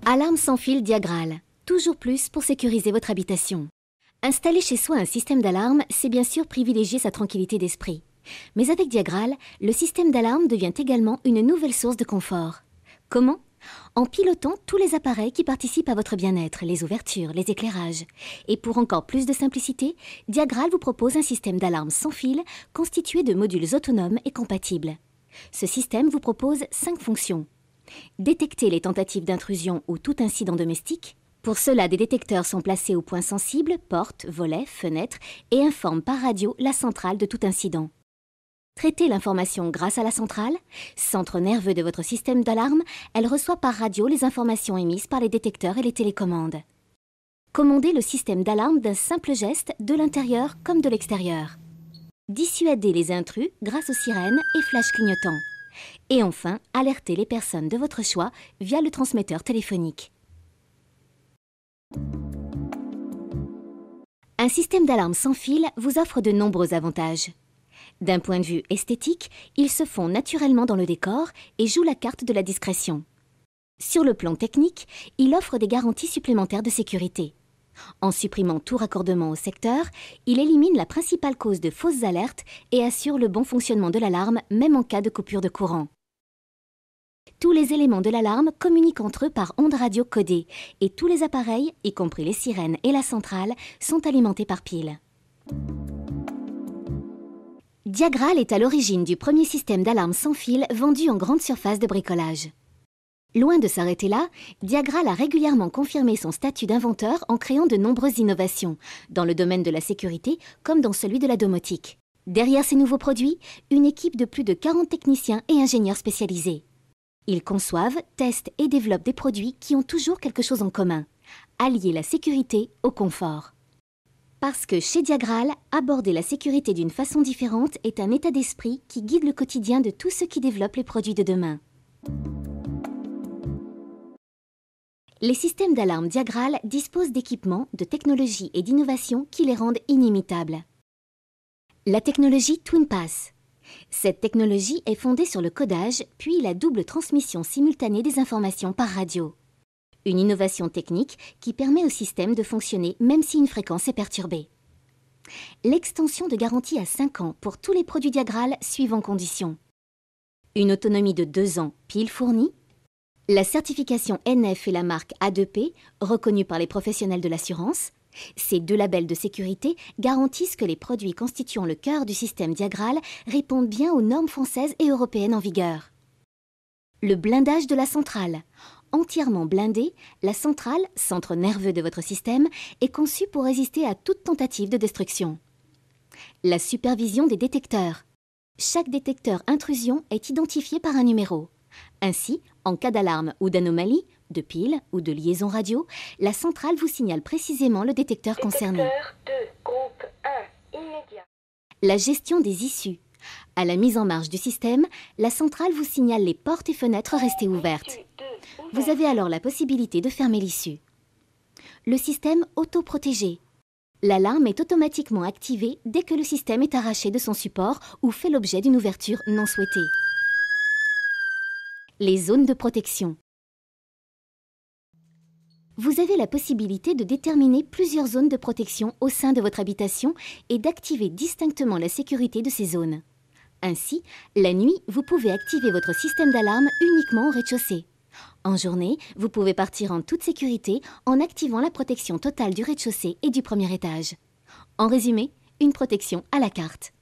Alarme sans fil Diagral. Toujours plus pour sécuriser votre habitation. Installer chez soi un système d'alarme, c'est bien sûr privilégier sa tranquillité d'esprit. Mais avec Diagral, le système d'alarme devient également une nouvelle source de confort. Comment ? En pilotant tous les appareils qui participent à votre bien-être, les ouvertures, les éclairages. Et pour encore plus de simplicité, Diagral vous propose un système d'alarme sans fil constitué de modules autonomes et compatibles. Ce système vous propose 5 fonctions. Détecter les tentatives d'intrusion ou tout incident domestique. Pour cela, des détecteurs sont placés aux points sensibles, portes, volets, fenêtres et informent par radio la centrale de tout incident. Traiter l'information grâce à la centrale, centre nerveux de votre système d'alarme, elle reçoit par radio les informations émises par les détecteurs et les télécommandes. Commander le système d'alarme d'un simple geste de l'intérieur comme de l'extérieur. Dissuader les intrus grâce aux sirènes et flashs clignotants. Et enfin, alerter les personnes de votre choix via le transmetteur téléphonique. Un système d'alarme sans fil vous offre de nombreux avantages. D'un point de vue esthétique, il se fond naturellement dans le décor et joue la carte de la discrétion. Sur le plan technique, il offre des garanties supplémentaires de sécurité. En supprimant tout raccordement au secteur, il élimine la principale cause de fausses alertes et assure le bon fonctionnement de l'alarme même en cas de coupure de courant. Tous les éléments de l'alarme communiquent entre eux par ondes radio codées et tous les appareils, y compris les sirènes et la centrale, sont alimentés par piles. Diagral est à l'origine du premier système d'alarme sans fil vendu en grande surface de bricolage. Loin de s'arrêter là, Diagral a régulièrement confirmé son statut d'inventeur en créant de nombreuses innovations, dans le domaine de la sécurité comme dans celui de la domotique. Derrière ces nouveaux produits, une équipe de plus de 40 techniciens et ingénieurs spécialisés. Ils conçoivent, testent et développent des produits qui ont toujours quelque chose en commun, allier la sécurité au confort. Parce que chez Diagral, aborder la sécurité d'une façon différente est un état d'esprit qui guide le quotidien de tous ceux qui développent les produits de demain. Les systèmes d'alarme Diagral disposent d'équipements, de technologies et d'innovations qui les rendent inimitables. La technologie TwinPass. Cette technologie est fondée sur le codage, puis la double transmission simultanée des informations par radio. Une innovation technique qui permet au système de fonctionner même si une fréquence est perturbée. L'extension de garantie à 5 ans pour tous les produits Diagral suivant conditions. Une autonomie de 2 ans pile fournie. La certification NF et la marque A2P, reconnue par les professionnels de l'assurance. Ces 2 labels de sécurité garantissent que les produits constituant le cœur du système Diagral répondent bien aux normes françaises et européennes en vigueur. Le blindage de la centrale. Entièrement blindée, la centrale, centre nerveux de votre système, est conçue pour résister à toute tentative de destruction. La supervision des détecteurs. Chaque détecteur intrusion est identifié par un numéro. Ainsi, en cas d'alarme ou d'anomalie, de pile ou de liaison radio, la centrale vous signale précisément le détecteur concerné. Détecteur 2, groupe 1, immédiat. La gestion des issues. À la mise en marche du système, la centrale vous signale les portes et fenêtres restées ouvertes. Vous avez alors la possibilité de fermer l'issue. Le système autoprotégé. L'alarme est automatiquement activée dès que le système est arraché de son support ou fait l'objet d'une ouverture non souhaitée. Les zones de protection. Vous avez la possibilité de déterminer plusieurs zones de protection au sein de votre habitation et d'activer distinctement la sécurité de ces zones. Ainsi, la nuit, vous pouvez activer votre système d'alarme uniquement au rez-de-chaussée. En journée, vous pouvez partir en toute sécurité en activant la protection totale du rez-de-chaussée et du premier étage. En résumé, une protection à la carte.